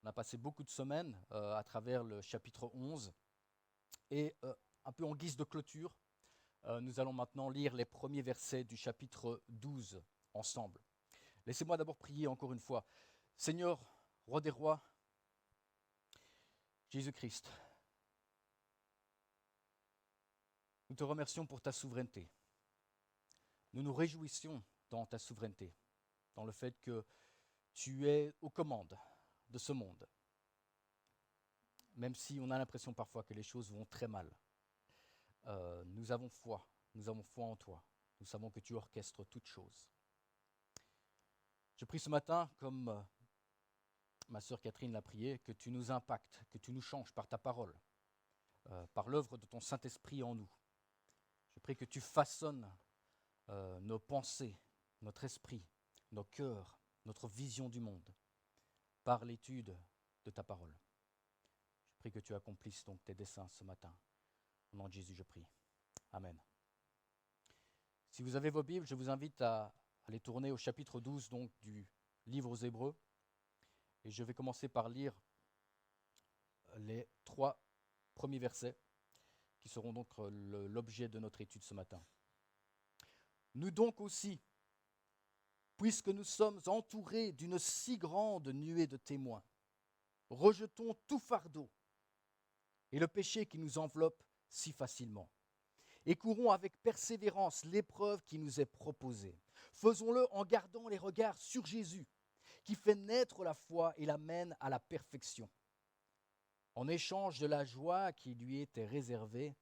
On a passé beaucoup de semaines à travers le chapitre 11 et un peu en guise de clôture, nous allons maintenant lire les premiers versets du chapitre 12 ensemble. Laissez-moi d'abord prier encore une fois. Seigneur, Roi des rois, Jésus-Christ, nous te remercions pour ta souveraineté. Nous nous réjouissons dans ta souveraineté, dans le fait que tu es aux commandes de ce monde, même si on a l'impression parfois que les choses vont très mal. Nous avons foi en toi. Nous savons que tu orchestres toutes choses. Je prie ce matin, comme ma sœur Catherine l'a prié, que tu nous impactes, que tu nous changes par ta parole, par l'œuvre de ton Saint-Esprit en nous. Je prie que tu façonnes nos pensées, notre esprit, nos cœurs, notre vision du monde, par l'étude de ta parole. Je prie que tu accomplisses donc tes desseins ce matin. Au nom de Jésus, je prie. Amen. Si vous avez vos Bibles, je vous invite à les tourner au chapitre 12 donc, du livre aux Hébreux. Et je vais commencer par lire les 3 premiers versets qui seront donc l'objet de notre étude ce matin. Nous donc aussi, puisque nous sommes entourés d'une si grande nuée de témoins, rejetons tout fardeau et le péché qui nous enveloppe si facilement. Et courons avec persévérance l'épreuve qui nous est proposée. Faisons-le en gardant les regards sur Jésus, qui fait naître la foi et la mène à la perfection. En échange de la joie qui lui était réservée,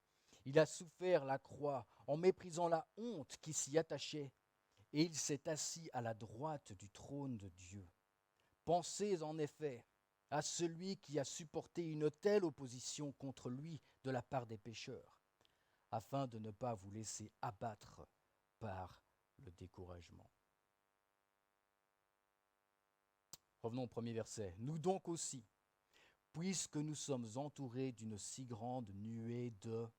il a souffert la croix en méprisant la honte qui s'y attachait, et il s'est assis à la droite du trône de Dieu. Pensez en effet à celui qui a supporté une telle opposition contre lui de la part des pécheurs, afin de ne pas vous laisser abattre par le découragement. Revenons au premier verset. Nous donc aussi, puisque nous sommes entourés d'une si grande nuée de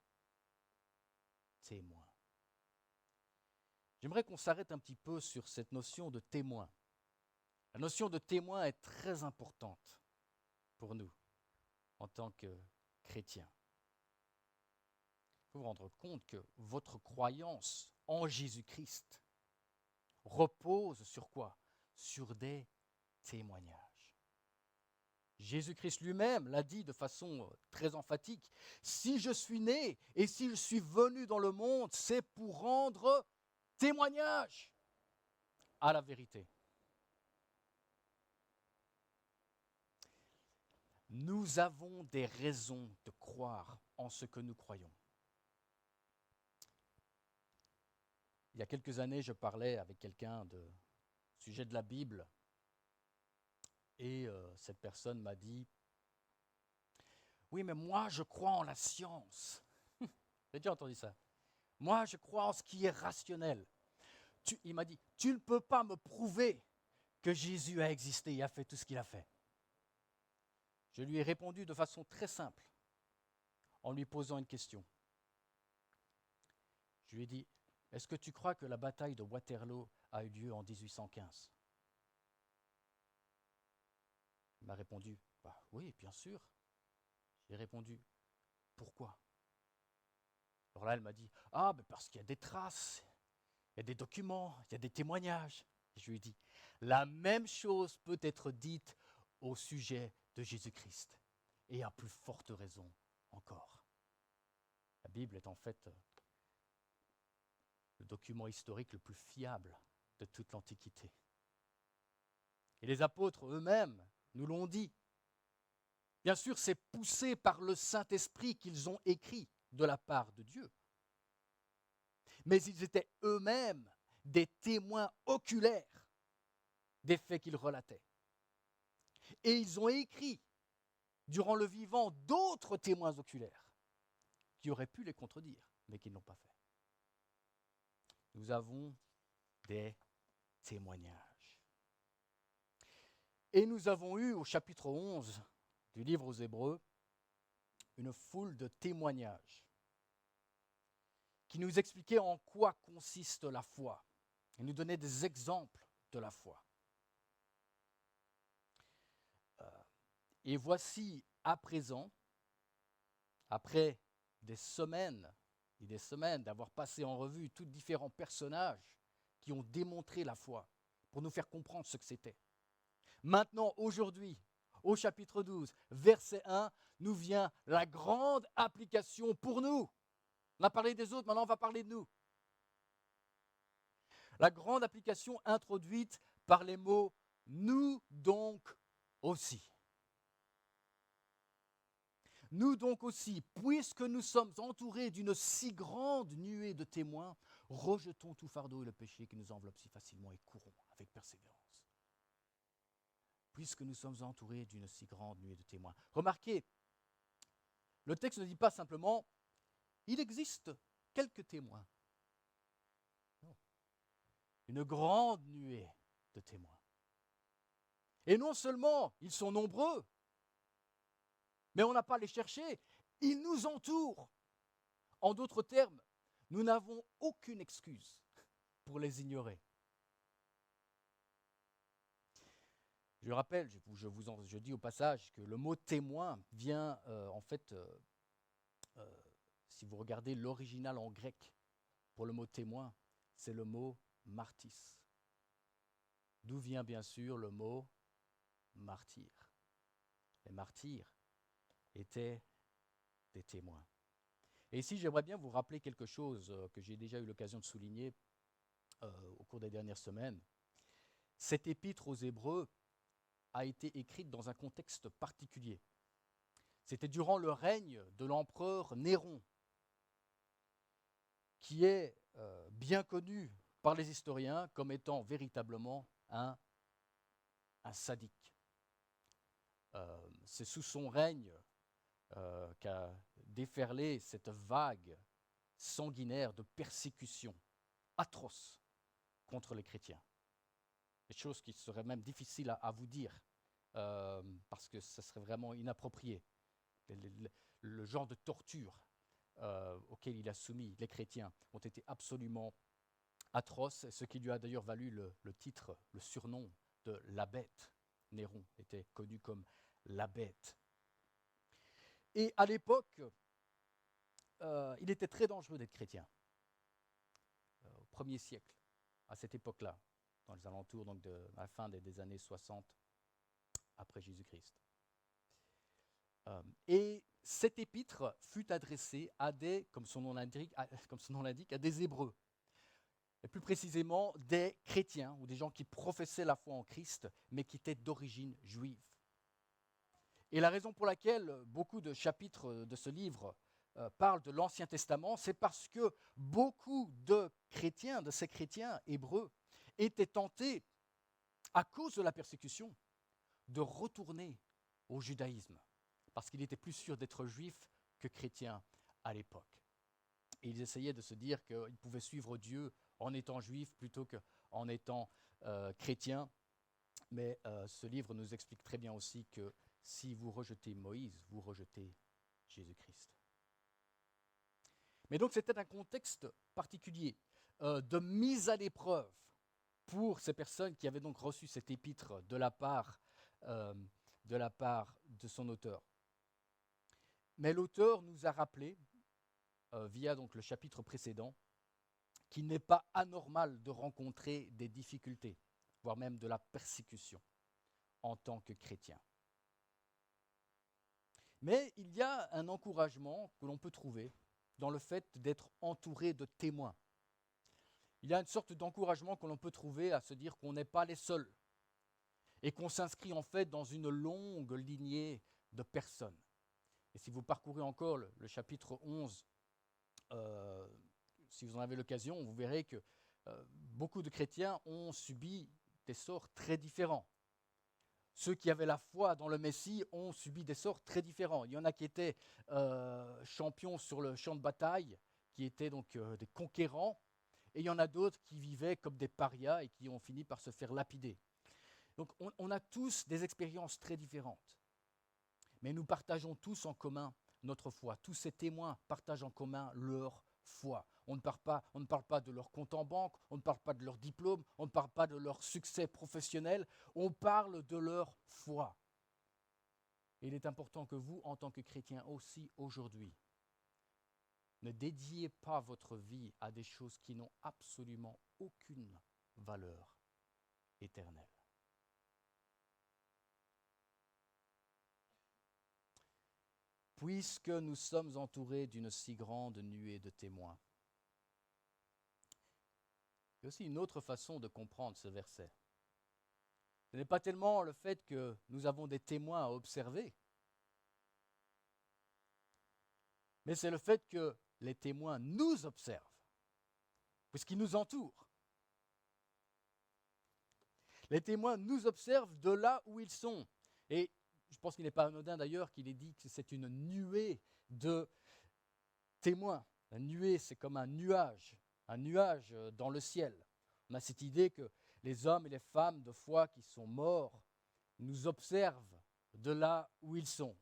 témoins. J'aimerais qu'on s'arrête un petit peu sur cette notion de témoin. La notion de témoin est très importante pour nous en tant que chrétiens. Il faut vous rendre compte que votre croyance en Jésus-Christ repose sur quoi? Sur des témoignages. Jésus-Christ lui-même l'a dit de façon très emphatique. Si je suis né et si je suis venu dans le monde, c'est pour rendre témoignage à la vérité. Nous avons des raisons de croire en ce que nous croyons. Il y a quelques années, je parlais avec quelqu'un du sujet de la Bible et cette personne m'a dit « Oui, mais moi, je crois en la science. » Vous avez déjà entendu ça? Moi, je crois en ce qui est rationnel. Il m'a dit « Tu ne peux pas me prouver que Jésus a existé et a fait tout ce qu'il a fait. » Je lui ai répondu de façon très simple en lui posant une question. Je lui ai dit « Est-ce que tu crois que la bataille de Waterloo a eu lieu en 1815 ?» Il m'a répondu « Oui, bien sûr. » J'ai répondu « Pourquoi ?» Alors là, elle m'a dit « Ah, parce qu'il y a des traces, il y a des documents, il y a des témoignages. » Et je lui ai dit « La même chose peut être dite au sujet de Jésus-Christ, et à plus forte raison encore. » La Bible est en fait le document historique le plus fiable de toute l'Antiquité. Et les apôtres eux-mêmes nous l'ont dit. Bien sûr, c'est poussé par le Saint-Esprit qu'ils ont écrit de la part de Dieu. Mais ils étaient eux-mêmes des témoins oculaires des faits qu'ils relataient. Et ils ont écrit, durant le vivant, d'autres témoins oculaires qui auraient pu les contredire, mais qui ne l'ont pas fait. Nous avons des témoignages. Et nous avons eu, au chapitre 11 du livre aux Hébreux, une foule de témoignages qui nous expliquaient en quoi consiste la foi et nous donnaient des exemples de la foi. Et voici à présent, après des semaines et des semaines d'avoir passé en revue tous différents personnages qui ont démontré la foi pour nous faire comprendre ce que c'était. Maintenant, aujourd'hui, au chapitre 12, verset 1, nous vient la grande application pour nous. On a parlé des autres, maintenant on va parler de nous. La grande application introduite par les mots « nous donc aussi ». Nous donc aussi, puisque nous sommes entourés d'une si grande nuée de témoins, rejetons tout fardeau et le péché qui nous enveloppe si facilement et courons avec persévérance. Puisque nous sommes entourés d'une si grande nuée de témoins. Remarquez, le texte ne dit pas simplement « il existe quelques témoins ». Non. Une grande nuée de témoins. Et non seulement ils sont nombreux, mais on n'a pas à les chercher, ils nous entourent. En d'autres termes, nous n'avons aucune excuse pour les ignorer. Je rappelle, je dis au passage que le mot témoin vient si vous regardez l'original en grec pour le mot témoin, c'est le mot martis. D'où vient bien sûr le mot martyr. Les martyrs étaient des témoins. Et ici, j'aimerais bien vous rappeler quelque chose que j'ai déjà eu l'occasion de souligner au cours des dernières semaines. Cette épître aux Hébreux a été écrite dans un contexte particulier. C'était durant le règne de l'empereur Néron, qui est bien connu par les historiens comme étant véritablement un sadique. C'est sous son règne qu'a déferlé cette vague sanguinaire de persécution atroce contre les chrétiens. Des choses qui seraient même difficiles à vous dire, parce que ce serait vraiment inapproprié. Le genre de torture auquel il a soumis les chrétiens ont été absolument atroces, ce qui lui a d'ailleurs valu le titre, le surnom de la bête. Néron était connu comme la bête. Et à l'époque, il était très dangereux d'être chrétien. Au 1er siècle, à cette époque-là, dans les alentours donc de la fin des années 60 après Jésus-Christ. Et cette épître fut adressée à des, comme son nom l'indique, à des Hébreux. Et plus précisément des chrétiens ou des gens qui professaient la foi en Christ, mais qui étaient d'origine juive. Et la raison pour laquelle beaucoup de chapitres de ce livre parlent de l'Ancien Testament, c'est parce que beaucoup de chrétiens, de ces chrétiens hébreux, étaient tentés, à cause de la persécution, de retourner au judaïsme, parce qu'il était plus sûr d'être juif que chrétien à l'époque. Et ils essayaient de se dire qu'ils pouvaient suivre Dieu en étant juifs plutôt qu'en étant chrétiens. Mais ce livre nous explique très bien aussi que si vous rejetez Moïse, vous rejetez Jésus-Christ. Mais donc c'était un contexte particulier de mise à l'épreuve pour ces personnes qui avaient donc reçu cette épître de la part de son auteur. Mais l'auteur nous a rappelé, via donc le chapitre précédent, qu'il n'est pas anormal de rencontrer des difficultés, voire même de la persécution en tant que chrétien. Mais il y a un encouragement que l'on peut trouver dans le fait d'être entouré de témoins. Il y a une sorte d'encouragement que l'on peut trouver à se dire qu'on n'est pas les seuls et qu'on s'inscrit en fait dans une longue lignée de personnes. Et si vous parcourez encore le chapitre 11, si vous en avez l'occasion, vous verrez que beaucoup de chrétiens ont subi des sorts très différents. Ceux qui avaient la foi dans le Messie ont subi des sorts très différents. Il y en a qui étaient champions sur le champ de bataille, qui étaient donc des conquérants, et il y en a d'autres qui vivaient comme des parias et qui ont fini par se faire lapider. Donc on a tous des expériences très différentes. Mais nous partageons tous en commun notre foi. Tous ces témoins partagent en commun leur foi. On ne parle pas de leur compte en banque, on ne parle pas de leur diplôme, on ne parle pas de leur succès professionnel, on parle de leur foi. Et il est important que vous, en tant que chrétiens aussi aujourd'hui, ne dédiez pas votre vie à des choses qui n'ont absolument aucune valeur éternelle. Puisque nous sommes entourés d'une si grande nuée de témoins. Il y a aussi une autre façon de comprendre ce verset. Ce n'est pas tellement le fait que nous avons des témoins à observer, mais c'est le fait que les témoins nous observent, puisqu'ils nous entourent. Les témoins nous observent de là où ils sont. Et je pense qu'il n'est pas anodin d'ailleurs qu'il ait dit que c'est une nuée de témoins. La nuée, c'est comme un nuage dans le ciel. On a cette idée que les hommes et les femmes de foi qui sont morts nous observent de là où ils sont.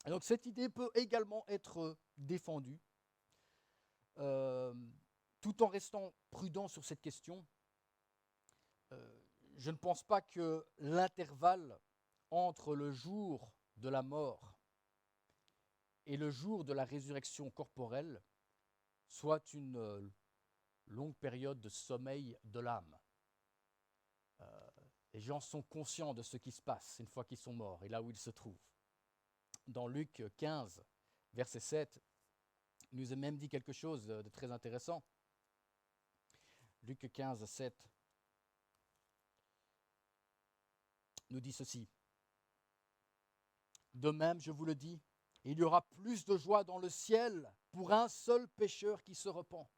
Et donc cette idée peut également être défendue, tout en restant prudent sur cette question. Je ne pense pas que l'intervalle entre le jour de la mort et le jour de la résurrection corporelle soit une longue période de sommeil de l'âme. Les gens sont conscients de ce qui se passe une fois qu'ils sont morts et là où ils se trouvent. Dans Luc 15, verset 7, il nous est même dit quelque chose de très intéressant. Luc 15, 7 nous dit ceci. De même, je vous le dis, il y aura plus de joie dans le ciel pour un seul pécheur qui se repent.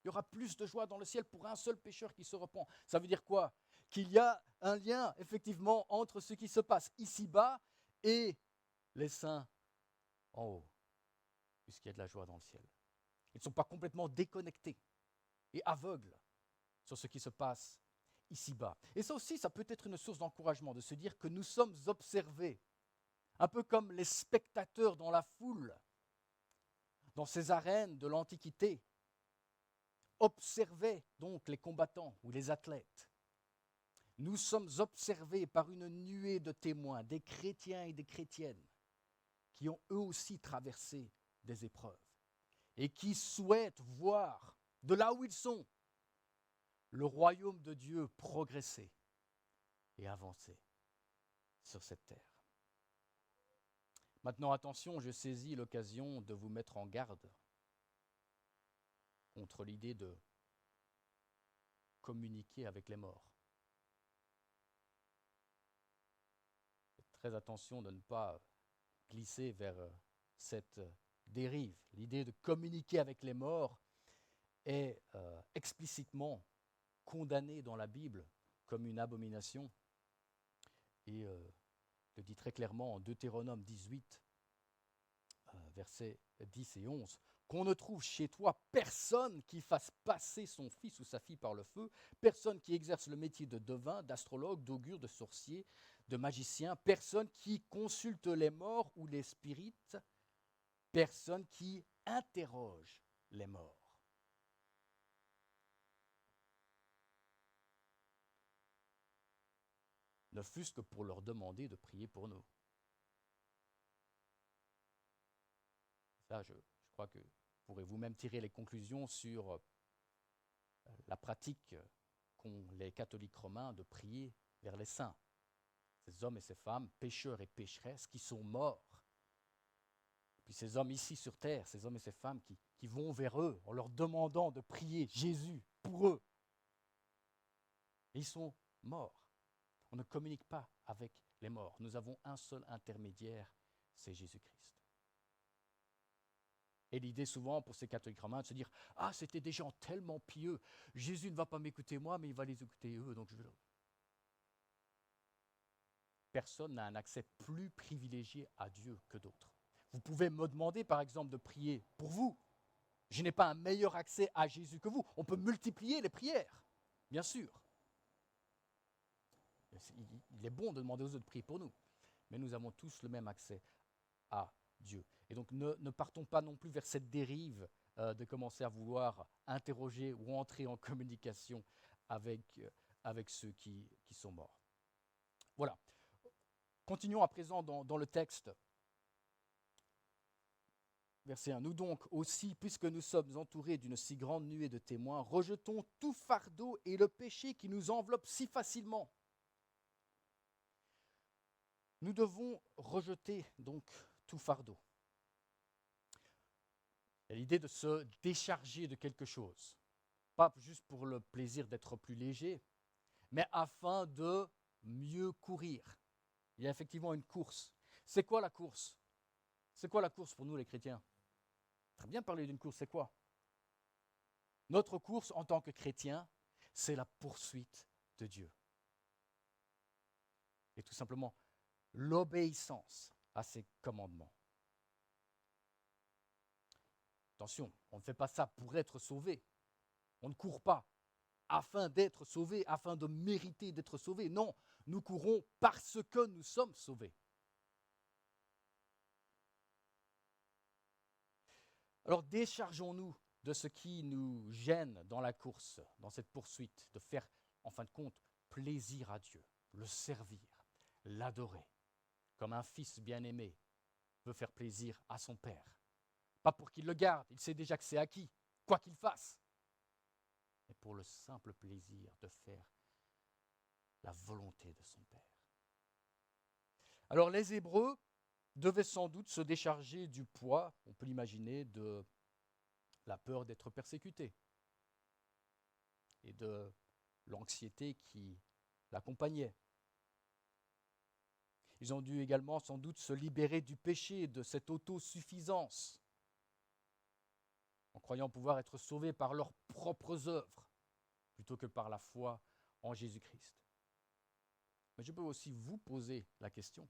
Il y aura plus de joie dans le ciel pour un seul pécheur qui se repent. Ça veut dire quoi? Qu'il y a un lien, effectivement, entre ce qui se passe ici-bas et les saints en haut, puisqu'il y a de la joie dans le ciel. Ils ne sont pas complètement déconnectés et aveugles sur ce qui se passe ici-bas. Et ça aussi, ça peut être une source d'encouragement, de se dire que nous sommes observés, un peu comme les spectateurs dans la foule, dans ces arènes de l'Antiquité, observaient donc les combattants ou les athlètes. Nous sommes observés par une nuée de témoins, des chrétiens et des chrétiennes, qui ont eux aussi traversé des épreuves et qui souhaitent voir de là où ils sont le royaume de Dieu progresser et avancer sur cette terre. Maintenant, attention, je saisis l'occasion de vous mettre en garde contre l'idée de communiquer avec les morts. Faites très attention de ne pas glisser vers cette dérive. L'idée de communiquer avec les morts est explicitement condamnée dans la Bible comme une abomination. Et le dit très clairement en Deutéronome 18, versets 10 et 11, qu'on ne trouve chez toi personne qui fasse passer son fils ou sa fille par le feu, personne qui exerce le métier de devin, d'astrologue, d'augure, de sorcier, de magicien, personne qui consulte les morts ou les spirites, personne qui interroge les morts. Ne fût-ce que pour leur demander de prier pour nous. Ça, je crois que vous pourrez vous-même tirer les conclusions sur la pratique qu'ont les catholiques romains de prier vers les saints. Ces hommes et ces femmes, pécheurs et pécheresses, qui sont morts. Puis ces hommes ici sur terre, ces hommes et ces femmes qui vont vers eux en leur demandant de prier Jésus pour eux. Et ils sont morts. On ne communique pas avec les morts. Nous avons un seul intermédiaire, c'est Jésus-Christ. Et l'idée souvent pour ces catholiques romains de se dire « Ah, c'était des gens tellement pieux, Jésus ne va pas m'écouter moi, mais il va les écouter eux, donc je vais... » Personne n'a un accès plus privilégié à Dieu que d'autres. Vous pouvez me demander par exemple de prier pour vous. Je n'ai pas un meilleur accès à Jésus que vous. On peut multiplier les prières, bien sûr. Il est bon de demander aux autres de prier pour nous, mais nous avons tous le même accès à Dieu. Et donc ne partons pas non plus vers cette dérive de commencer à vouloir interroger ou entrer en communication avec ceux qui sont morts. Voilà. Continuons à présent dans le texte. Verset 1. Nous donc aussi, puisque nous sommes entourés d'une si grande nuée de témoins, rejetons tout fardeau et le péché qui nous enveloppe si facilement. Nous devons rejeter donc tout fardeau. Il y a l'idée de se décharger de quelque chose, pas juste pour le plaisir d'être plus léger, mais afin de mieux courir. Il y a effectivement une course. C'est quoi la course? C'est quoi la course pour nous les chrétiens? Très bien parler d'une course, c'est quoi? Notre course en tant que chrétien, c'est la poursuite de Dieu. Et tout simplement, l'obéissance à ses commandements. Attention, on ne fait pas ça pour être sauvé. On ne court pas afin d'être sauvé, afin de mériter d'être sauvé. Non, nous courons parce que nous sommes sauvés. Alors déchargeons-nous de ce qui nous gêne dans la course, dans cette poursuite, de faire, en fin de compte, plaisir à Dieu, le servir, l'adorer, comme un fils bien-aimé veut faire plaisir à son père. Pas pour qu'il le garde, il sait déjà que c'est acquis, quoi qu'il fasse, mais pour le simple plaisir de faire la volonté de son père. Alors les Hébreux devaient sans doute se décharger du poids, on peut l'imaginer, de la peur d'être persécutés et de l'anxiété qui l'accompagnait. Ils ont dû également sans doute se libérer du péché, de cette autosuffisance, en croyant pouvoir être sauvés par leurs propres œuvres, plutôt que par la foi en Jésus-Christ. Mais je peux aussi vous poser la question.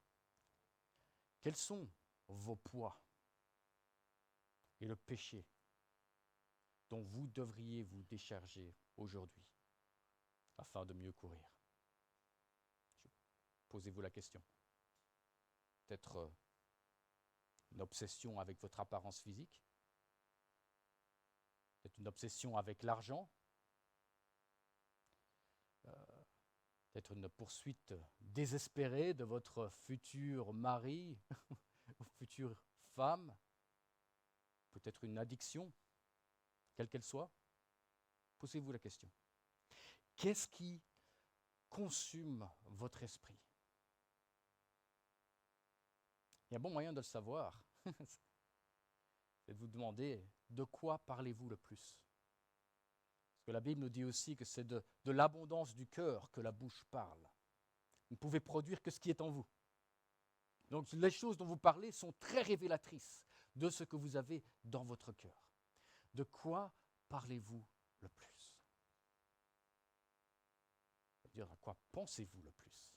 Quels sont vos poids et le péché dont vous devriez vous décharger aujourd'hui afin de mieux courir? Posez-vous la question. Peut-être une obsession avec votre apparence physique, peut-être une obsession avec l'argent, peut-être une poursuite désespérée de votre futur mari ou future femme, peut-être une addiction, quelle qu'elle soit. Posez-vous la question. Qu'est-ce qui consume votre esprit? Il y a un bon moyen de le savoir. C'est de vous demander de quoi parlez-vous le plus? Parce que la Bible nous dit aussi que c'est de l'abondance du cœur que la bouche parle. Vous ne pouvez produire que ce qui est en vous. Donc les choses dont vous parlez sont très révélatrices de ce que vous avez dans votre cœur. De quoi parlez-vous le plus? C'est-à-dire, à quoi pensez-vous le plus?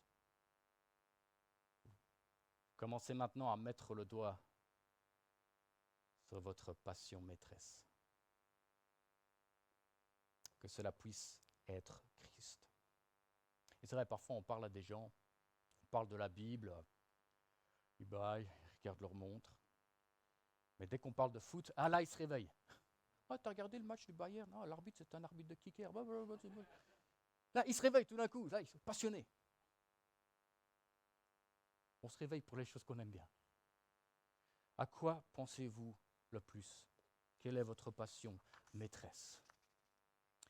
Commencez maintenant à mettre le doigt sur votre passion maîtresse. Que cela puisse être Christ. Et c'est vrai, parfois on parle à des gens, on parle de la Bible, ils baillent, ils regardent leur montre. Mais dès qu'on parle de foot, ah là, ils se réveillent. Ah, t'as regardé le match du Bayern? Non, l'arbitre, c'est un arbitre de kicker. Là, ils se réveillent tout d'un coup, là, ils sont passionnés. On se réveille pour les choses qu'on aime bien. À quoi pensez-vous le plus? Quelle est votre passion maîtresse?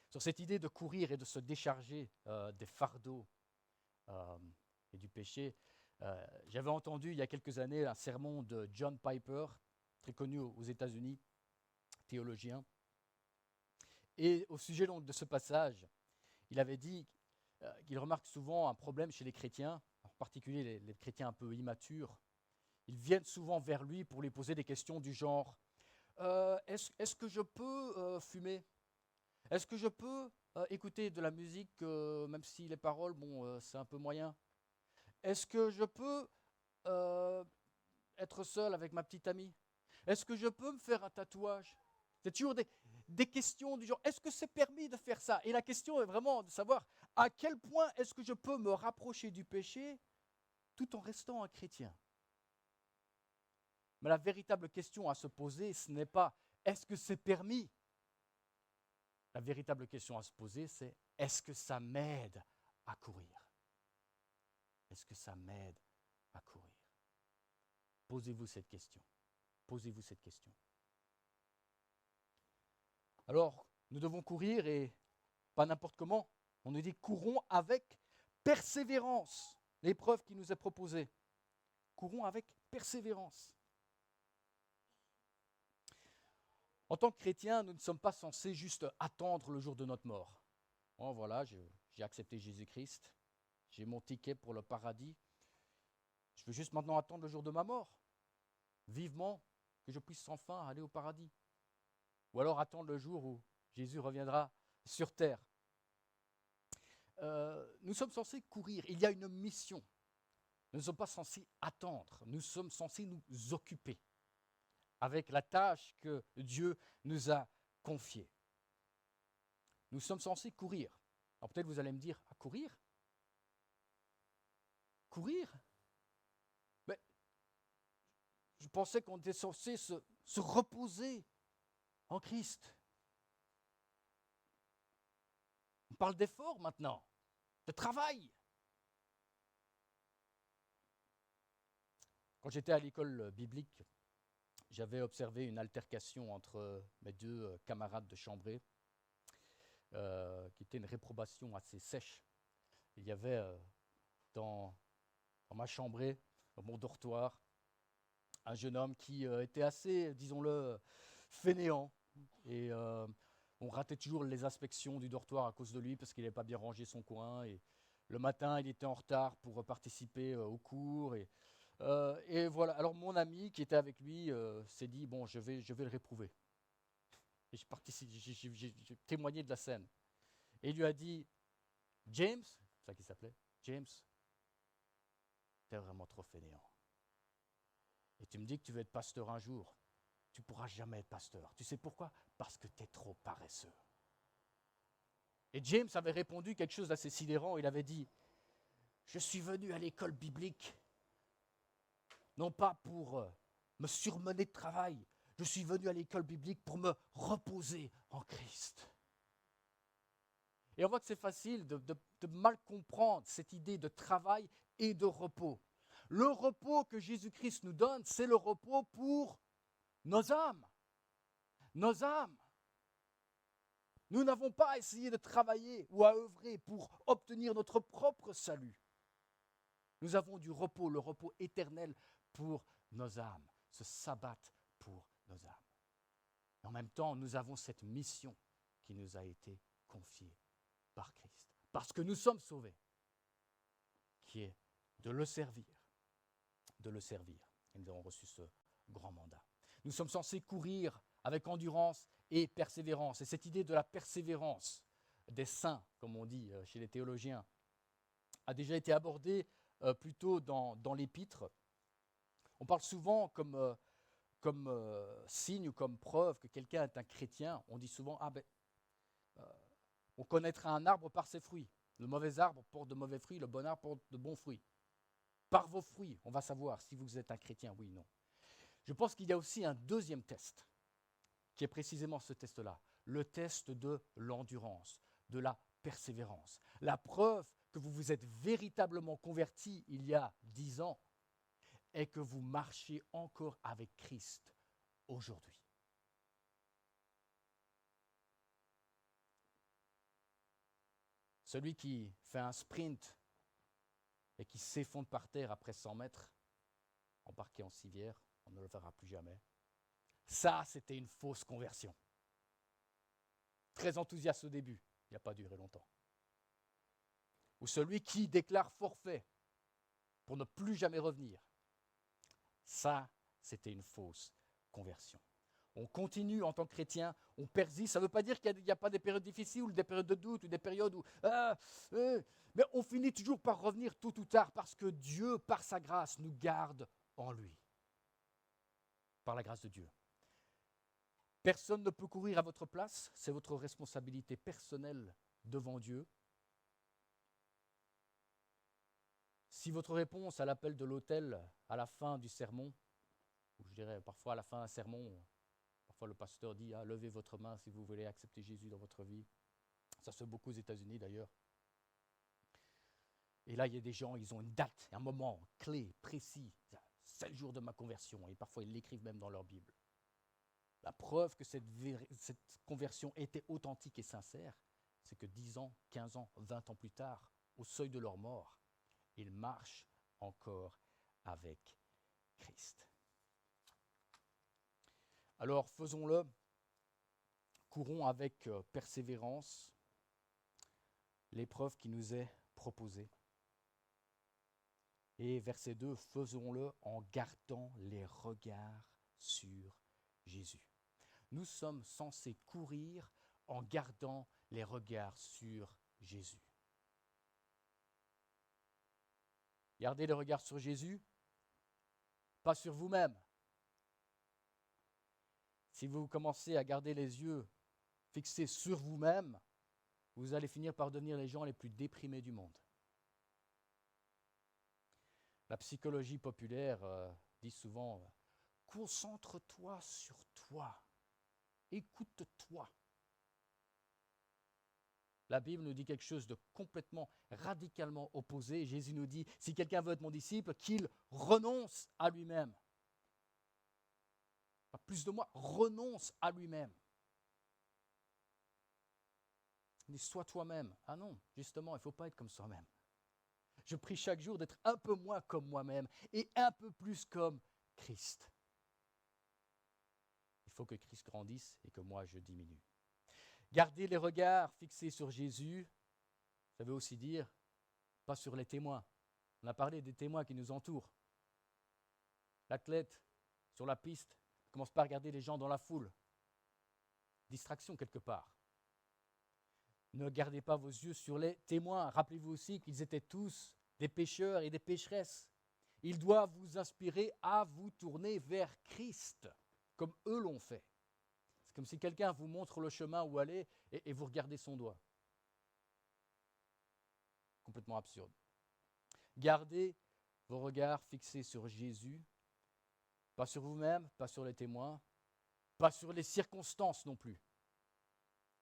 Sur cette idée de courir et de se décharger des fardeaux et du péché, j'avais entendu il y a quelques années un sermon de John Piper, très connu aux États-Unis, théologien. Et au sujet donc, de ce passage, il avait dit qu'il remarque souvent un problème chez les chrétiens, en particulier les chrétiens un peu immatures. Ils viennent souvent vers lui pour lui poser des questions du genre est-ce que je peux fumer? Est-ce que je peux écouter de la musique, même si les paroles, c'est un peu moyen? Est-ce que je peux être seul avec ma petite amie? Est-ce que je peux me faire un tatouage? C'est toujours des questions du genre, est-ce que c'est permis de faire ça? Et la question est vraiment de savoir à quel point est-ce que je peux me rapprocher du péché tout en restant un chrétien? Mais la véritable question à se poser, ce n'est pas est-ce que c'est permis? La véritable question à se poser, c'est est-ce que ça m'aide à courir? Est-ce que ça m'aide à courir? Posez-vous cette question. Posez-vous cette question. Alors, nous devons courir et pas n'importe comment. On nous dit courons avec persévérance. L'épreuve qui nous est proposée. Courons avec persévérance. En tant que chrétiens, nous ne sommes pas censés juste attendre le jour de notre mort. Oh, voilà, j'ai accepté Jésus-Christ, j'ai mon ticket pour le paradis. Je veux juste maintenant attendre le jour de ma mort, vivement, que je puisse enfin aller au paradis. Ou alors attendre le jour où Jésus reviendra sur terre. Nous sommes censés courir, il y a une mission. Nous ne sommes pas censés attendre, nous sommes censés nous occuper avec la tâche que Dieu nous a confiée. Nous sommes censés courir. Alors peut-être vous allez me dire, courir? Courir? Mais je pensais qu'on était censé se reposer en Christ. On parle d'effort maintenant, de travail. Quand j'étais à l'école biblique, j'avais observé une altercation entre mes deux camarades de chambrée, qui était une réprobation assez sèche. Il y avait dans ma chambrée, dans mon dortoir, un jeune homme qui était assez, disons-le, fainéant. Et on ratait toujours les inspections du dortoir à cause de lui parce qu'il n'avait pas bien rangé son coin. Et le matin, il était en retard pour participer aux cours. Et voilà. Alors mon ami qui était avec lui s'est dit, bon, je vais le réprouver. Et j'ai témoigné de la scène. Et il lui a dit, James, c'est ça qu'il s'appelait, James, t'es vraiment trop fainéant. Et tu me dis que tu veux être pasteur un jour. Tu ne pourras jamais être pasteur. Tu sais pourquoi? Parce que tu es trop paresseux. Et James avait répondu quelque chose d'assez sidérant. Il avait dit, je suis venu à l'école biblique, non pas pour me surmener de travail, je suis venu à l'école biblique pour me reposer en Christ. Et on voit que c'est facile de mal comprendre cette idée de travail et de repos. Le repos que Jésus-Christ nous donne, c'est le repos pour nos âmes. Nos âmes. Nous n'avons pas à essayer de travailler ou à œuvrer pour obtenir notre propre salut. Nous avons du repos, le repos éternel pour nos âmes, ce sabbat pour nos âmes. Et en même temps, nous avons cette mission qui nous a été confiée par Christ. Parce que nous sommes sauvés, qui est de le servir. De le servir. Et nous avons reçu ce grand mandat. Nous sommes censés courir avec endurance et persévérance. Et cette idée de la persévérance des saints, comme on dit chez les théologiens, a déjà été abordée plus tôt dans l'Épître. On parle souvent comme signe ou comme preuve que quelqu'un est un chrétien. On dit souvent, on connaîtra un arbre par ses fruits. Le mauvais arbre porte de mauvais fruits, le bon arbre porte de bons fruits. Par vos fruits, on va savoir si vous êtes un chrétien, oui ou non. Je pense qu'il y a aussi un deuxième test, qui est précisément ce test-là, le test de l'endurance, de la persévérance. La preuve que vous vous êtes véritablement converti il y a 10 ans est que vous marchez encore avec Christ aujourd'hui. Celui qui fait un sprint et qui s'effondre par terre après 100 mètres, embarqué en civière, on ne le verra plus jamais. Ça, c'était une fausse conversion. Très enthousiaste au début, il n'a pas duré longtemps. Ou celui qui déclare forfait pour ne plus jamais revenir. Ça, c'était une fausse conversion. On continue en tant que chrétien, on persiste. Ça ne veut pas dire qu'il n'y a pas des périodes difficiles ou des périodes de doute ou des périodes où... mais on finit toujours par revenir tôt ou tard parce que Dieu, par sa grâce, nous garde en lui. Par la grâce de Dieu. Personne ne peut courir à votre place, c'est votre responsabilité personnelle devant Dieu. Si votre réponse à l'appel de l'autel à la fin du sermon, ou je dirais parfois à la fin d'un sermon, parfois le pasteur dit « levez votre main si vous voulez accepter Jésus dans votre vie ». Ça se fait beaucoup aux États-Unis d'ailleurs. Et là, il y a des gens, ils ont une date, un moment clé, précis. C'est le jour de ma conversion. Et parfois, ils l'écrivent même dans leur Bible. La preuve que cette conversion était authentique et sincère, c'est que 10 ans, 15 ans, 20 ans plus tard, au seuil de leur mort, ils marchent encore avec Christ. Alors faisons-le, courons avec persévérance l'épreuve qui nous est proposée. Et verset 2, faisons-le en gardant les regards sur Jésus. Nous sommes censés courir en gardant les regards sur Jésus. Gardez les regards sur Jésus, pas sur vous-même. Si vous commencez à garder les yeux fixés sur vous-même, vous allez finir par devenir les gens les plus déprimés du monde. La psychologie populaire dit souvent « Concentre-toi sur toi, écoute-toi ». La Bible nous dit quelque chose de complètement, radicalement opposé. Jésus nous dit, si quelqu'un veut être mon disciple, qu'il renonce à lui-même. Pas plus de moi, renonce à lui-même. Il dit, sois toi-même. Ah non, justement, il ne faut pas être comme soi-même. Je prie chaque jour d'être un peu moins comme moi-même et un peu plus comme Christ. Il faut que Christ grandisse et que moi je diminue. Garder les regards fixés sur Jésus, ça veut aussi dire pas sur les témoins. On a parlé des témoins qui nous entourent. L'athlète sur la piste ne commence pas à regarder les gens dans la foule. Distraction quelque part. Ne gardez pas vos yeux sur les témoins. Rappelez-vous aussi qu'ils étaient tous des pécheurs et des pécheresses. Ils doivent vous inspirer à vous tourner vers Christ, comme eux l'ont fait. C'est comme si quelqu'un vous montre le chemin où aller et vous regardez son doigt. Complètement absurde. Gardez vos regards fixés sur Jésus, pas sur vous-même, pas sur les témoins, pas sur les circonstances non plus.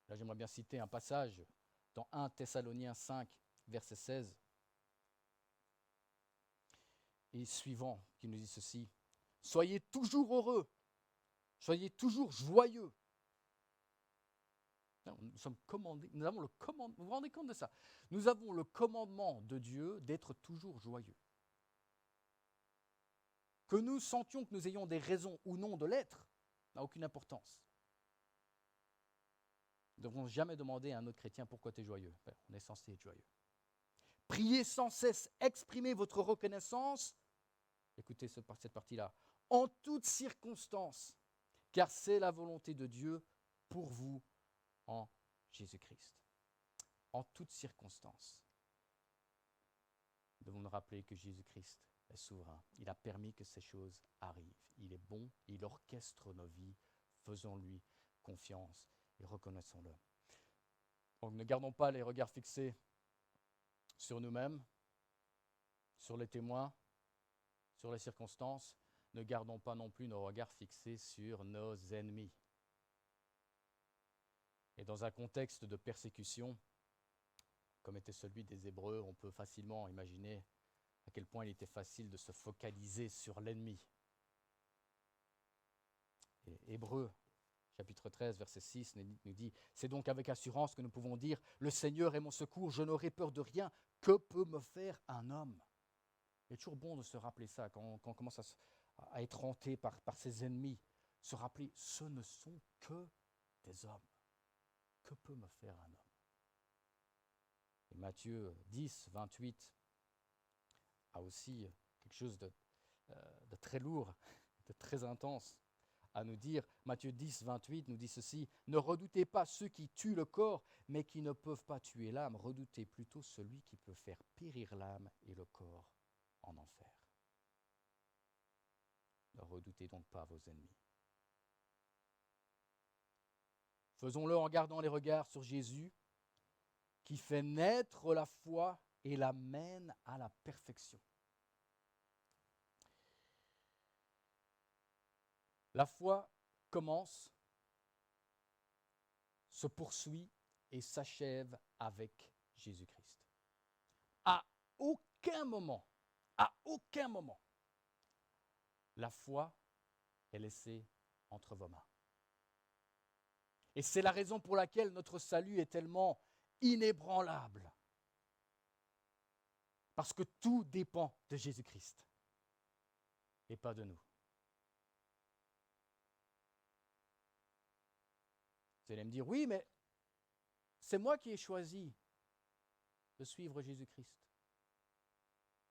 Là, j'aimerais bien citer un passage dans 1 Thessaloniciens 5, verset 16 et suivant, qui nous dit ceci. Soyez toujours heureux, soyez toujours joyeux. Nous sommes commandés, nous avons le commandement, vous vous rendez compte de ça? Nous avons le commandement de Dieu d'être toujours joyeux. Que nous sentions que nous ayons des raisons ou non de l'être, n'a aucune importance. Nous ne devrons jamais demander à un autre chrétien pourquoi tu es joyeux. On est censé être joyeux. Priez sans cesse, exprimez votre reconnaissance, écoutez cette partie-là, en toutes circonstances, car c'est la volonté de Dieu pour vous en Jésus-Christ. En toutes circonstances. Nous devons nous rappeler que Jésus-Christ est souverain. Il a permis que ces choses arrivent. Il est bon, il orchestre nos vies. Faisons-lui confiance et reconnaissons-le. Donc ne gardons pas les regards fixés sur nous-mêmes, sur les témoins, sur les circonstances. Ne gardons pas non plus nos regards fixés sur nos ennemis. Et dans un contexte de persécution, comme était celui des Hébreux, on peut facilement imaginer à quel point il était facile de se focaliser sur l'ennemi. Et Hébreux, chapitre 13, verset 6, nous dit « C'est donc avec assurance que nous pouvons dire « Le Seigneur est mon secours, je n'aurai peur de rien. Que peut me faire un homme ?» Il est toujours bon de se rappeler ça quand on commence à être hanté par ses ennemis. Se rappeler « Ce ne sont que des hommes. Que peut me faire un homme ?» Et Matthieu 10, 28 a aussi quelque chose de très lourd, de très intense à nous dire. Matthieu 10, 28 nous dit ceci. « Ne redoutez pas ceux qui tuent le corps, mais qui ne peuvent pas tuer l'âme. Redoutez plutôt celui qui peut faire périr l'âme et le corps en enfer. » Ne redoutez donc pas vos ennemis. Faisons-le en gardant les regards sur Jésus, qui fait naître la foi et la mène à la perfection. La foi commence, se poursuit et s'achève avec Jésus-Christ. À aucun moment, la foi est laissée entre vos mains. Et c'est la raison pour laquelle notre salut est tellement inébranlable. Parce que tout dépend de Jésus-Christ et pas de nous. Vous allez me dire, oui, mais c'est moi qui ai choisi de suivre Jésus-Christ.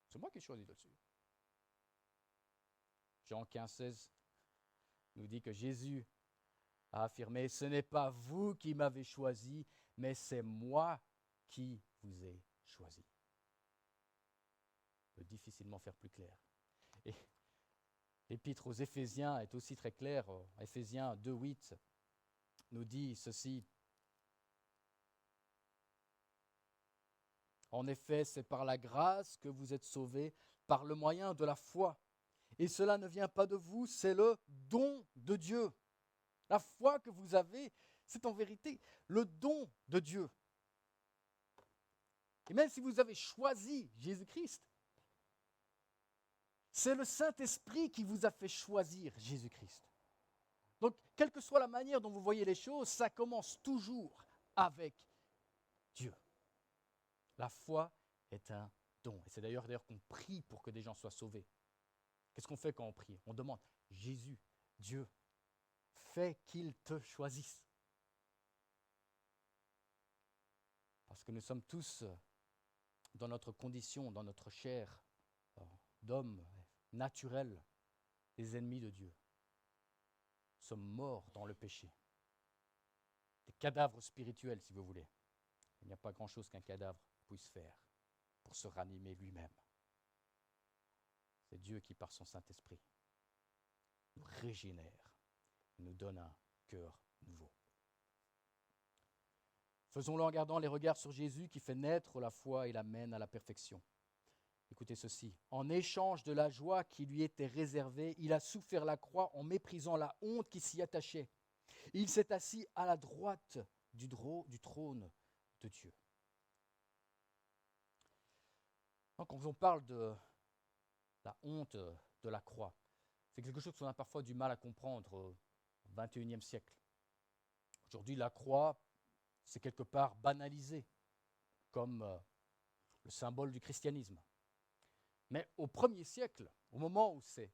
C'est moi qui ai choisi de le suivre. Jean 15, 16 nous dit que Jésus a affirmé, ce n'est pas vous qui m'avez choisi, mais c'est moi qui vous ai choisi. On peut difficilement faire plus clair. Et l'épître aux Éphésiens est aussi très clair. Éphésiens 2, 8 nous dit ceci. En effet, c'est par la grâce que vous êtes sauvés, par le moyen de la foi. Et cela ne vient pas de vous, c'est le don de Dieu. La foi que vous avez, c'est en vérité le don de Dieu. Et même si vous avez choisi Jésus-Christ, c'est le Saint-Esprit qui vous a fait choisir Jésus-Christ. Donc, quelle que soit la manière dont vous voyez les choses, ça commence toujours avec Dieu. La foi est un don. Et c'est d'ailleurs qu'on prie pour que des gens soient sauvés. Qu'est-ce qu'on fait quand on prie? On demande, Jésus, Dieu, fais qu'il te choisisse. Parce que nous sommes tous, dans notre condition, dans notre chair d'homme naturel, des ennemis de Dieu. Nous sommes morts dans le péché. Des cadavres spirituels, si vous voulez. Il n'y a pas grand-chose qu'un cadavre puisse faire pour se ranimer lui-même. C'est Dieu qui, par son Saint-Esprit, nous régénère, nous donne un cœur nouveau. Faisons-le en gardant les regards sur Jésus qui fait naître la foi et l'amène à la perfection. Écoutez ceci, en échange de la joie qui lui était réservée, il a souffert la croix en méprisant la honte qui s'y attachait. Il s'est assis à la droite du trône de Dieu. Donc, quand on parle de la honte de la croix, c'est quelque chose qu'on a parfois du mal à comprendre au XXIe siècle. Aujourd'hui, la croix, c'est quelque part banalisé, comme le symbole du christianisme. Mais au 1er siècle, au moment où cette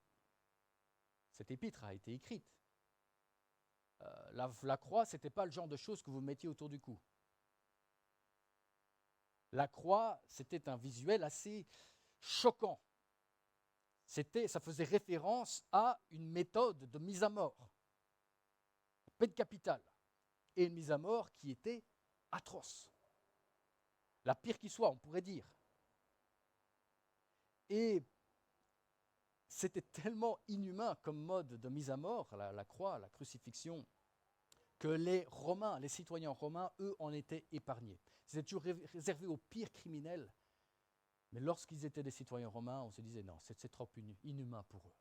épître a été écrite, la croix, ce n'était pas le genre de choses que vous mettiez autour du cou. La croix, c'était un visuel assez choquant. Ça faisait référence à une méthode de mise à mort, peine capitale, et une mise à mort qui était atroce. La pire qui soit, on pourrait dire. Et c'était tellement inhumain comme mode de mise à mort, la croix, la crucifixion, que les Romains, les citoyens romains, eux, en étaient épargnés. C'était toujours réservé aux pires criminels. Mais lorsqu'ils étaient des citoyens romains, on se disait non, c'est trop inhumain pour eux.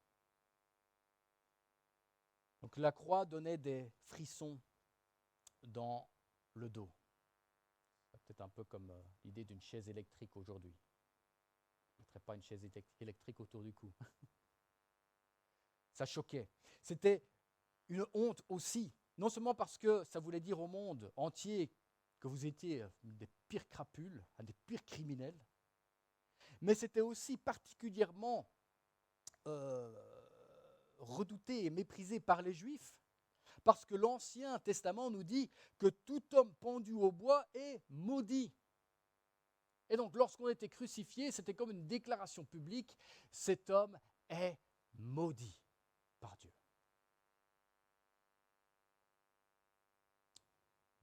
Donc la croix donnait des frissons dans le dos. C'est peut-être un peu comme l'idée d'une chaise électrique aujourd'hui. Je ne mettrais pas une chaise électrique autour du cou. Ça choquait. C'était une honte aussi, non seulement parce que ça voulait dire au monde entier que vous étiez des pires crapules, des pires criminels, mais c'était aussi particulièrement redouté et méprisé par les Juifs, parce que l'Ancien Testament nous dit que tout homme pendu au bois est maudit. Et donc, lorsqu'on était crucifié, c'était comme une déclaration publique, cet homme est maudit par Dieu.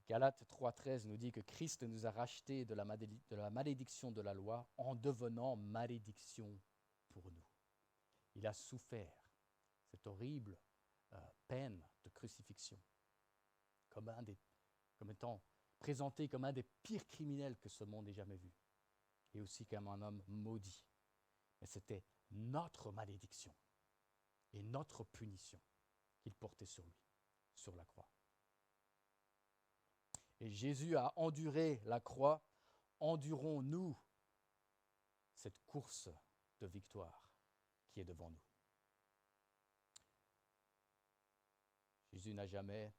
Galates 3,13 nous dit que Christ nous a rachetés de la malédiction de la loi en devenant malédiction pour nous. Il a souffert cette horrible peine de crucifixion comme étant présenté comme un des pires criminels que ce monde ait jamais vu, et aussi comme un homme maudit. Mais c'était notre malédiction et notre punition qu'il portait sur lui, sur la croix. Et Jésus a enduré la croix, endurons-nous cette course de victoire qui est devant nous. Jésus n'a jamais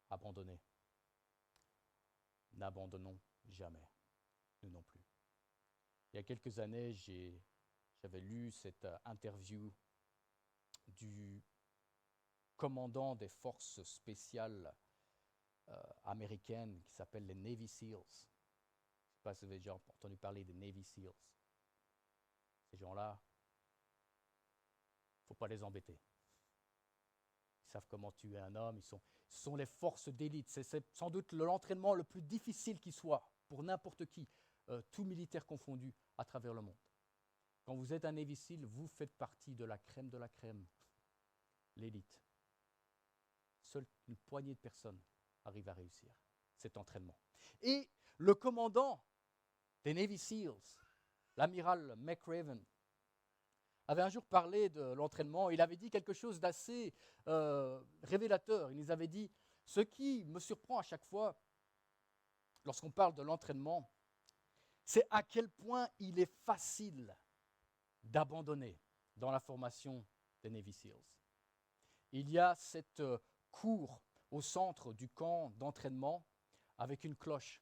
abandonné. N'abandonnons jamais, nous non plus. Il y a quelques années, j'avais lu cette interview du commandant des forces spéciales américaines qui s'appelle les Navy Seals. Je ne sais pas si vous avez déjà entendu parler des Navy Seals. Ces gens-là, il ne faut pas les embêter. Ils savent comment tuer un homme. Ce sont les forces d'élite. C'est sans doute l'entraînement le plus difficile qui soit pour n'importe qui, tout militaire confondu à travers le monde. Quand vous êtes un Navy SEAL, vous faites partie de la crème, l'élite. Seule une poignée de personnes arrivent à réussir cet entraînement. Et le commandant des Navy SEALs, l'amiral McRaven, avait un jour parlé de l'entraînement. Il avait dit quelque chose d'assez révélateur. Il nous avait dit « Ce qui me surprend à chaque fois, lorsqu'on parle de l'entraînement, c'est à quel point il est facile d'abandonner dans la formation des Navy SEALs. Il y a cette cour au centre du camp d'entraînement avec une cloche.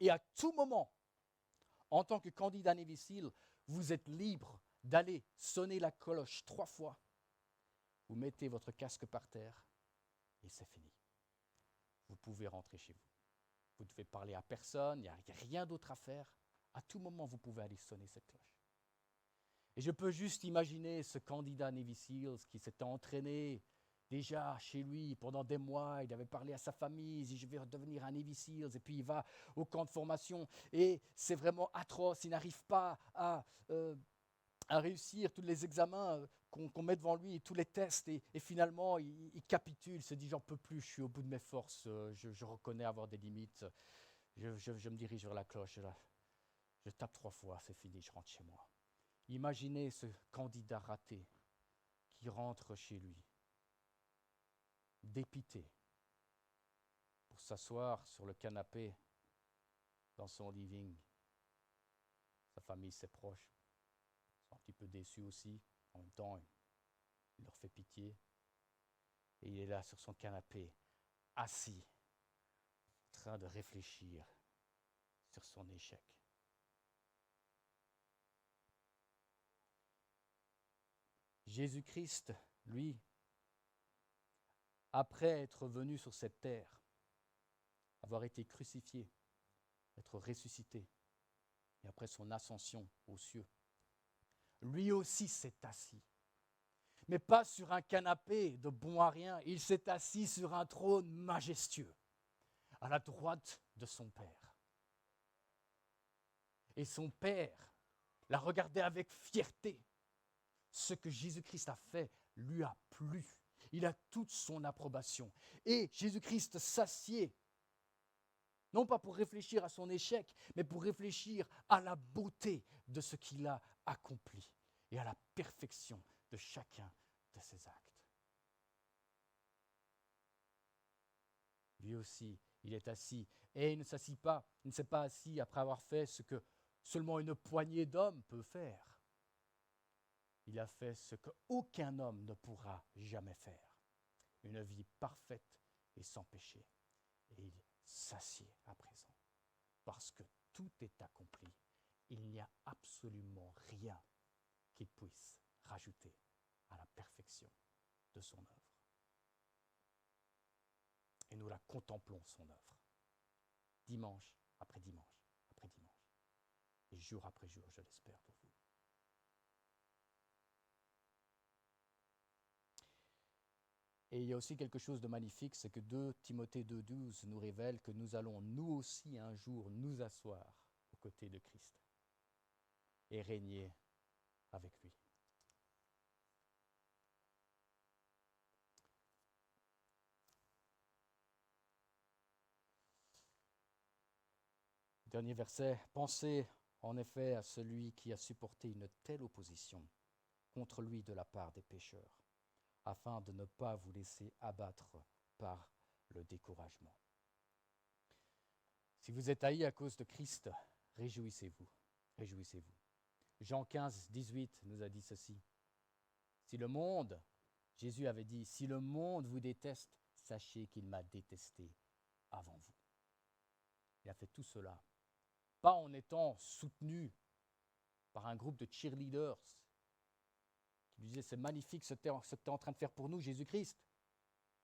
Et à tout moment, en tant que candidat Navy SEAL, vous êtes libre d'aller sonner la cloche 3 fois. Vous mettez votre casque par terre et c'est fini. Vous pouvez rentrer chez vous. Vous ne devez parler à personne, il n'y a rien d'autre à faire. À tout moment, vous pouvez aller sonner cette cloche. Et je peux juste imaginer ce candidat Navy SEALs qui s'était entraîné déjà chez lui pendant des mois. Il avait parlé à sa famille, il dit « Je vais devenir un Navy SEALs ». Et puis il va au camp de formation et c'est vraiment atroce. Il n'arrive pas à réussir tous les examens qu'on met devant lui, tous les tests. Et finalement, il capitule, il se dit « J'en peux plus, je suis au bout de mes forces, je reconnais avoir des limites. Je me dirige vers la cloche, je tape 3 fois, c'est fini, je rentre chez moi ». Imaginez ce candidat raté qui rentre chez lui, dépité, pour s'asseoir sur le canapé dans son living. Sa famille, ses proches sont un petit peu déçus aussi. En même temps, il leur fait pitié. Et il est là sur son canapé, assis, en train de réfléchir sur son échec. Jésus-Christ, lui, après être venu sur cette terre, avoir été crucifié, être ressuscité, et après son ascension aux cieux, lui aussi s'est assis. Mais pas sur un canapé de bon à rien, il s'est assis sur un trône majestueux, à la droite de son Père. Et son Père l'a regardé avec fierté. Ce que Jésus-Christ a fait lui a plu. Il a toute son approbation. Et Jésus-Christ s'assied, non pas pour réfléchir à son échec, mais pour réfléchir à la beauté de ce qu'il a accompli et à la perfection de chacun de ses actes. Lui aussi, il est assis et il ne s'assit pas, il ne s'est pas assis après avoir fait ce que seulement une poignée d'hommes peut faire. Il a fait ce qu'aucun homme ne pourra jamais faire. Une vie parfaite et sans péché. Et il s'assied à présent. Parce que tout est accompli. Il n'y a absolument rien qui puisse rajouter à la perfection de son œuvre. Et nous la contemplons, son œuvre. Dimanche après dimanche après dimanche. Et jour après jour, je l'espère pour vous. Et il y a aussi quelque chose de magnifique, c'est que 2 Timothée 2,12 nous révèle que nous allons nous aussi un jour nous asseoir aux côtés de Christ et régner avec lui. Dernier verset, pensez en effet à celui qui a supporté une telle opposition contre lui de la part des pécheurs, afin de ne pas vous laisser abattre par le découragement. Si vous êtes haï à cause de Christ, réjouissez-vous, réjouissez-vous. Jean 15, 18 nous a dit ceci. Si le monde, Jésus avait dit, si le monde vous déteste, sachez qu'il m'a détesté avant vous. Il a fait tout cela, pas en étant soutenu par un groupe de cheerleaders qui lui disaient c'est magnifique ce que tu es en train de faire pour nous, Jésus-Christ.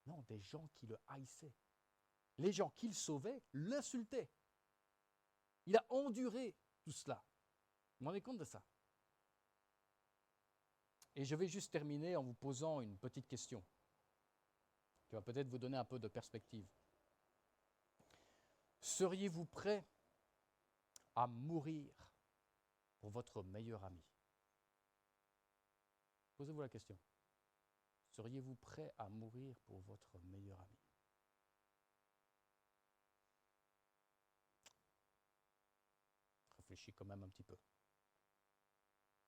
Non, des gens qui le haïssaient. Les gens qu'il sauvait l'insultaient. Il a enduré tout cela. Vous vous rendez compte de ça? Et je vais juste terminer en vous posant une petite question qui va peut-être vous donner un peu de perspective. Seriez-vous prêt à mourir pour votre meilleur ami? Posez-vous la question. Seriez-vous prêt à mourir pour votre meilleur ami? Réfléchis quand même un petit peu.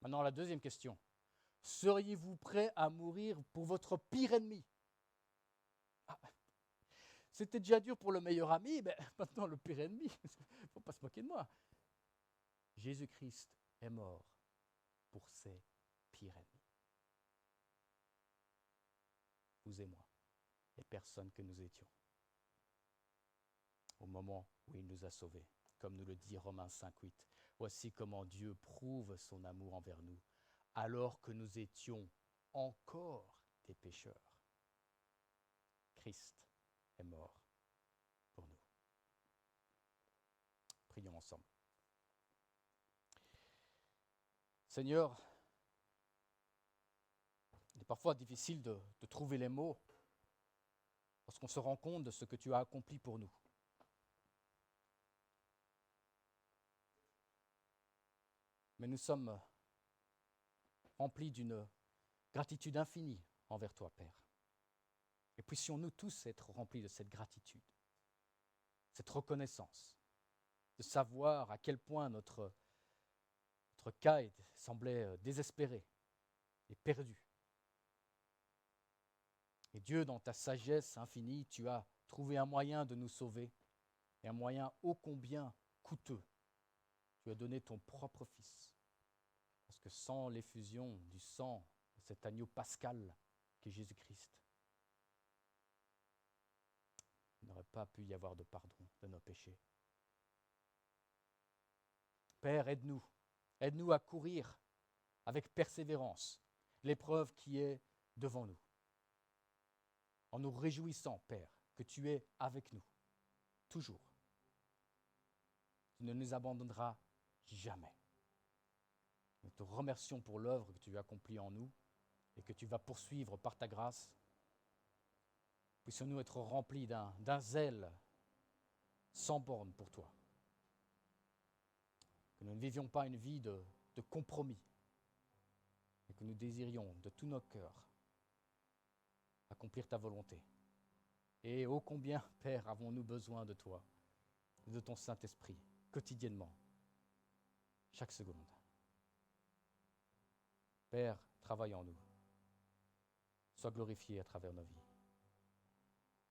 Maintenant, la deuxième question. Seriez-vous prêt à mourir pour votre pire ennemi? C'était déjà dur pour le meilleur ami, mais maintenant le pire ennemi, il ne faut pas se moquer de moi. Jésus-Christ est mort pour ses pires ennemis. Vous et moi, les personnes que nous étions, au moment où il nous a sauvés, comme nous le dit Romains 5,8. Voici comment Dieu prouve son amour envers nous, alors que nous étions encore des pécheurs. Christ est mort pour nous. Prions ensemble. Seigneur, il est parfois difficile de trouver les mots lorsqu'on se rend compte de ce que tu as accompli pour nous. Mais nous sommes remplis d'une gratitude infinie envers toi, Père. Et puissions-nous tous être remplis de cette gratitude, cette reconnaissance, de savoir à quel point notre cas semblait désespéré et perdu. Et Dieu, dans ta sagesse infinie, tu as trouvé un moyen de nous sauver, et un moyen ô combien coûteux. Tu as donné ton propre Fils. Parce que sans l'effusion du sang de cet agneau pascal qui est Jésus-Christ, il n'aurait pas pu y avoir de pardon de nos péchés. Père, aide-nous. Aide-nous à courir avec persévérance l'épreuve qui est devant nous. En nous réjouissant, Père, que tu es avec nous, toujours. Tu ne nous abandonneras jamais. Nous te remercions pour l'œuvre que tu as accomplie en nous et que tu vas poursuivre par ta grâce. Puissions-nous être remplis d'un zèle sans borne pour toi. Que nous ne vivions pas une vie de compromis, mais que nous désirions de tout notre cœur accomplir ta volonté. Et ô combien, Père, avons-nous besoin de toi, de ton Saint-Esprit, quotidiennement, chaque seconde. Père, travaille en nous. Sois glorifié à travers nos vies.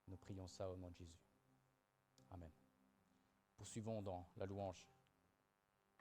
Nous prions ça au nom de Jésus. Amen. Poursuivons dans la louange.